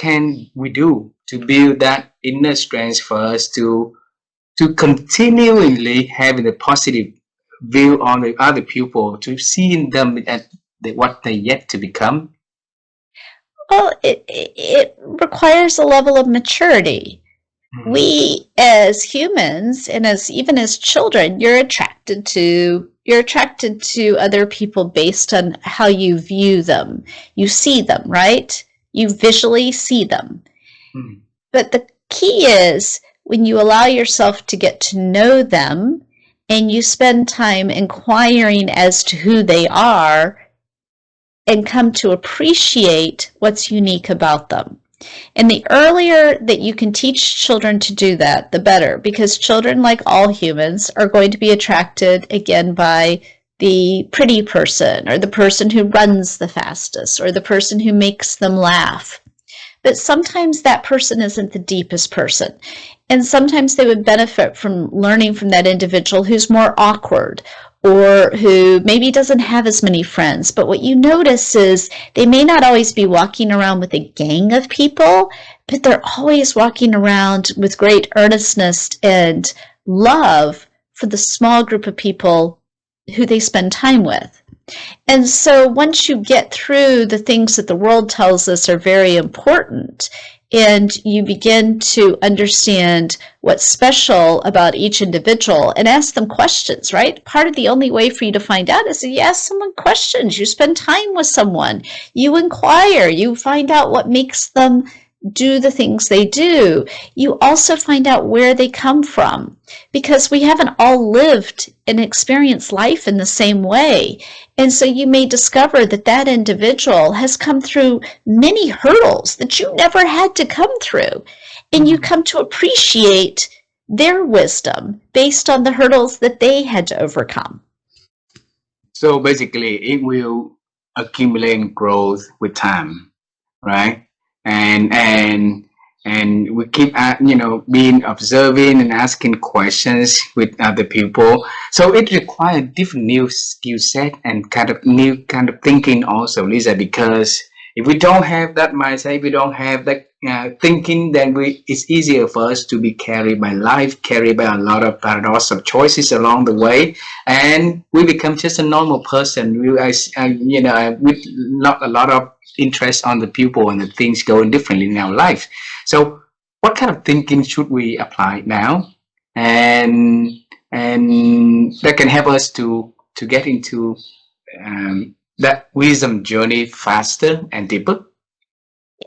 can we do to build that inner strength for us to continually having a positive view on the other people, to seeing them at what they yet to become? Well, it requires a level of maturity. We as humans and as even as children, you're attracted to other people based on how you view them. You see them, right? You visually see them. Mm. But the key is when you allow yourself to get to know them and you spend time inquiring as to who they are and come to appreciate what's unique about them. And the earlier that you can teach children to do that, the better, because children, like all humans, are going to be attracted again by the pretty person or the person who runs the fastest or the person who makes them laugh. But sometimes that person isn't the deepest person. And sometimes they would benefit from learning from that individual who's more awkward or who maybe doesn't have as many friends. But what you notice is they may not always be walking around with a gang of people, but they're always walking around with great earnestness and love for the small group of people who they spend time with. And so once you get through the things that the world tells us are very important, and you begin to understand what's special about each individual and ask them questions, right? Part of the only way for you to find out is that you ask someone questions. You spend time with someone. You inquire. You find out what makes them do the things they do. You also find out where they come from, because we haven't all lived and experienced life in the same way. And so you may discover that that individual has come through many hurdles that you never had to come through. And you come to appreciate their wisdom based on the hurdles that they had to overcome. So basically, it will accumulate growth with time, right? And we keep being observing and asking questions with other people. So it requires different new skill set and kind of new kind of thinking also, Lisa, because if we don't have that mindset, if we don't have that thinking, then it's easier for us to be carried by life, carried by a lot of paradox of choices along the way, and we become just a normal person. With not a lot of interest on the people and the things going differently in our life. So what kind of thinking should we apply now, and that can help us to get into that wisdom journey faster and deeper?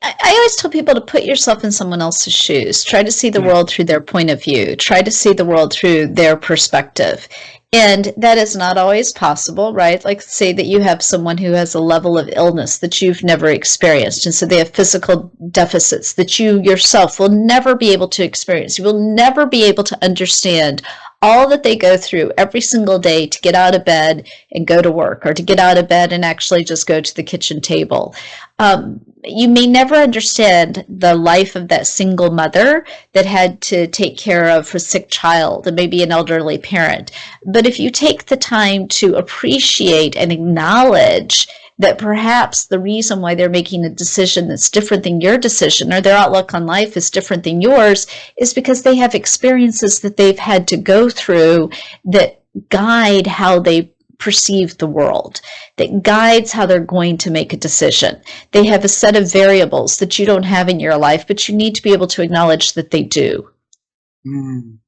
I always tell people to put yourself in someone else's shoes. Try to see the world through their point of view. Try to see the world through their perspective. And that is not always possible, right? Like, say that you have someone who has a level of illness that you've never experienced. And so they have physical deficits that you yourself will never be able to experience. You will never be able to understand all that they go through every single day to get out of bed and go to work, or to get out of bed and actually just go to the kitchen table. You may never understand the life of that single mother that had to take care of her sick child and maybe an elderly parent. But if you take the time to appreciate and acknowledge that perhaps the reason why they're making a decision that's different than your decision, or their outlook on life is different than yours, is because they have experiences that they've had to go through that guide how they perceive the world, that guides how they're going to make a decision. They have a set of variables that you don't have in your life, but you need to be able to acknowledge that they do. Mm.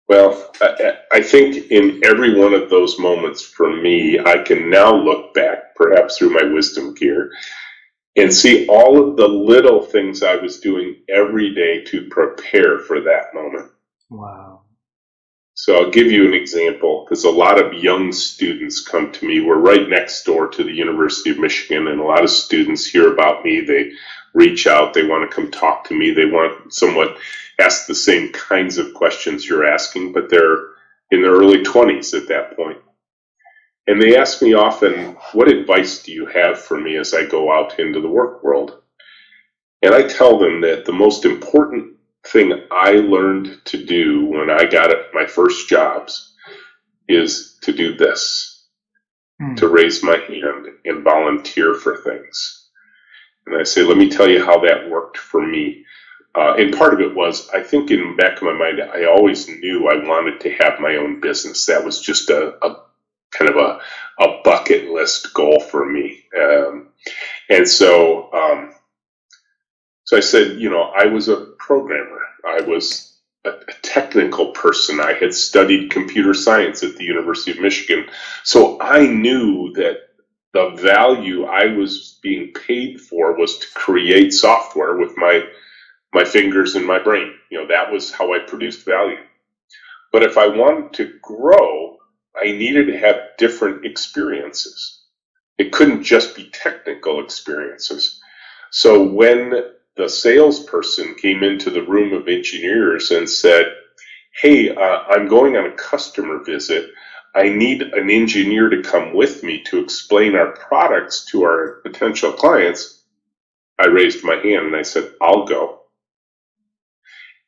Well, I think in every one of those moments for me, I can now look back, perhaps through my wisdom gear, and see all of the little things I was doing every day to prepare for that moment. Wow. So I'll give you an example, because a lot of young students come to me. We're right next door to the University of Michigan, and a lot of students hear about me. They reach out. They want to come talk to me. They want somewhat ask the same kinds of questions you're asking, but they're in their early 20s at that point. And they ask me often, what advice do you have for me as I go out into the work world? And I tell them that the most important thing I learned to do when I got my first jobs is to do this, to raise my hand and volunteer for things. And I say, let me tell you how that worked for me. And part of it was, I think in the back of my mind, I always knew I wanted to have my own business. That was just a kind of a bucket list goal for me. And so I said, I was a programmer. I was a technical person. I had studied computer science at the University of Michigan. So I knew that the value I was being paid for was to create software with my fingers and my brain. That was how I produced value. But if I wanted to grow, I needed to have different experiences. It couldn't just be technical experiences. So when the salesperson came into the room of engineers and said, hey, I'm going on a customer visit. I need an engineer to come with me to explain our products to our potential clients, I raised my hand and I said, I'll go.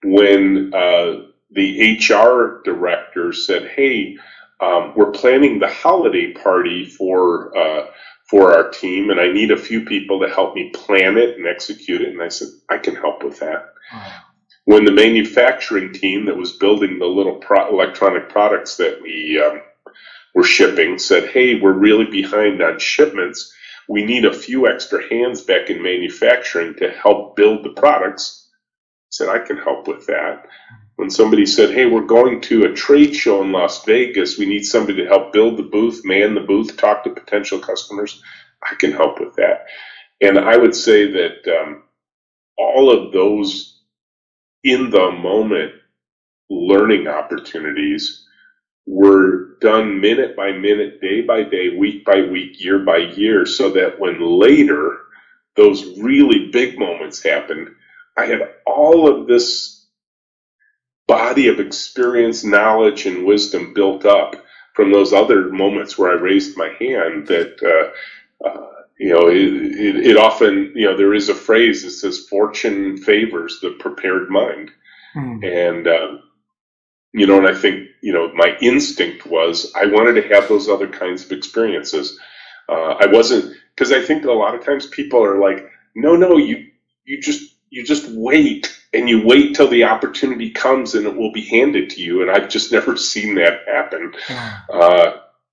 When the HR director said, hey, we're planning the holiday party for our team, and I need a few people to help me plan it and execute it, and I said, I can help with that. Wow. When the manufacturing team that was building the little electronic products that we were shipping said, hey, we're really behind on shipments, we need a few extra hands back in manufacturing to help build the products, I said, I can help with that. When somebody said, hey, we're going to a trade show in Las Vegas, we need somebody to help build the booth, man the booth, talk to potential customers, I can help with that. And I would say that all of those in the moment learning opportunities were done minute by minute, day by day, week by week, year by year, so that when later those really big moments happened, I had all of this body of experience, knowledge, and wisdom built up from those other moments where I raised my hand that, it often, there is a phrase that says fortune favors the prepared mind. And, and I think, my instinct was I wanted to have those other kinds of experiences. I wasn't, because I think a lot of times people are like, no, you just wait. And you wait till the opportunity comes and it will be handed to you. And I've just never seen that happen.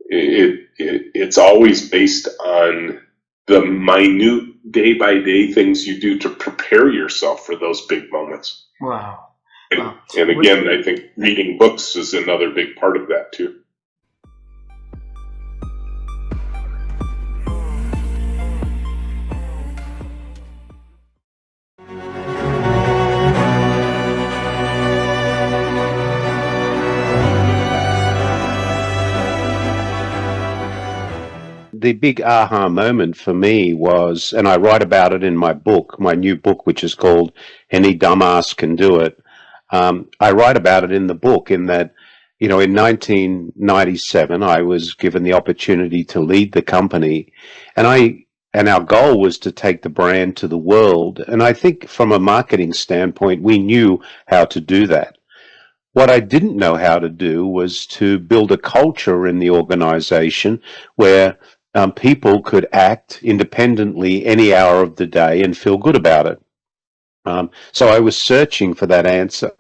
It's always based on the minute day by day things you do to prepare yourself for those big moments. Wow. And again, I think reading books is another big part of that too. The big aha moment for me was, and I write about it in my book, my new book, which is called Any Dumbass Can Do It. I write about it in the book in that, in 1997, I was given the opportunity to lead the company, and our goal was to take the brand to the world. And I think from a marketing standpoint, we knew how to do that. What I didn't know how to do was to build a culture in the organization where people could act independently any hour of the day and feel good about it. So I was searching for that answer.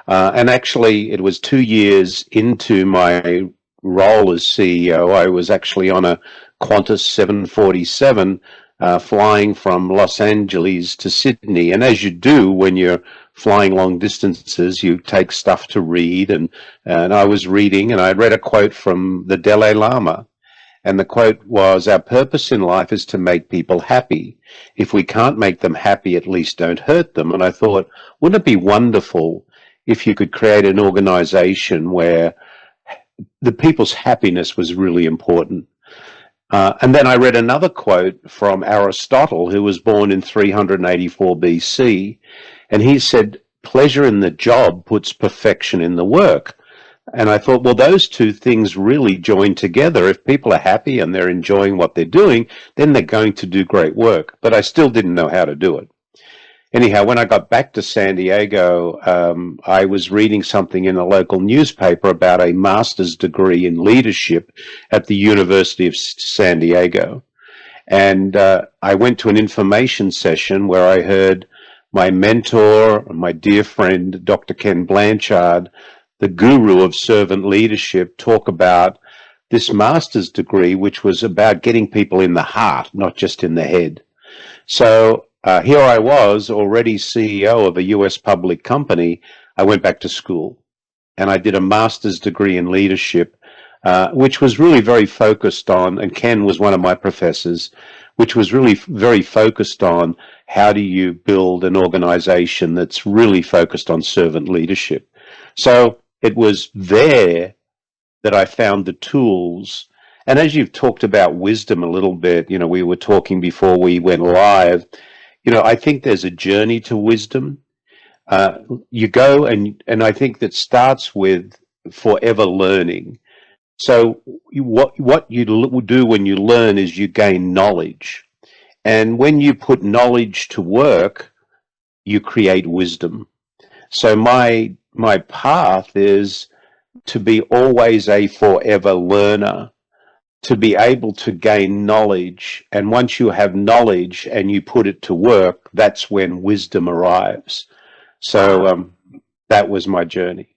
And actually, it was 2 years into my role as CEO. I was actually on a Qantas 747 flying from Los Angeles to Sydney. And as you do when you're flying long distances, you take stuff to read. And I was reading, and I read a quote from the Dalai Lama. And the quote was, our purpose in life is to make people happy. If we can't make them happy, at least don't hurt them. And I thought, wouldn't it be wonderful if you could create an organization where the people's happiness was really important? And then I read another quote from Aristotle, who was born in 384 BC. And he said, pleasure in the job puts perfection in the work. And I thought, well, those two things really join together. If people are happy and they're enjoying what they're doing, then they're going to do great work. But I still didn't know how to do it. anyhow, when I got back to San Diego, I was reading something in a local newspaper about a master's degree in leadership at the University of San Diego. And I went to an information session where I heard my mentor, my dear friend, Dr. Ken Blanchard, the guru of servant leadership, talk about this master's degree, which was about getting people in the heart, not just in the head. So here I was, already CEO of a US public company. I went back to school and I did a master's degree in leadership, which was really very focused on, and Ken was one of my professors, which was really very focused on how do you build an organization that's really focused on servant leadership. So it was there that I found the tools. And as you've talked about wisdom a little bit, we were talking before we went live, I think there's a journey to wisdom. You go and I think that starts with forever learning. So what you do when you learn is you gain knowledge. And when you put knowledge to work, you create wisdom. So my path is to be always a forever learner, to be able to gain knowledge. And once you have knowledge and you put it to work, that's when wisdom arrives. So that was my journey.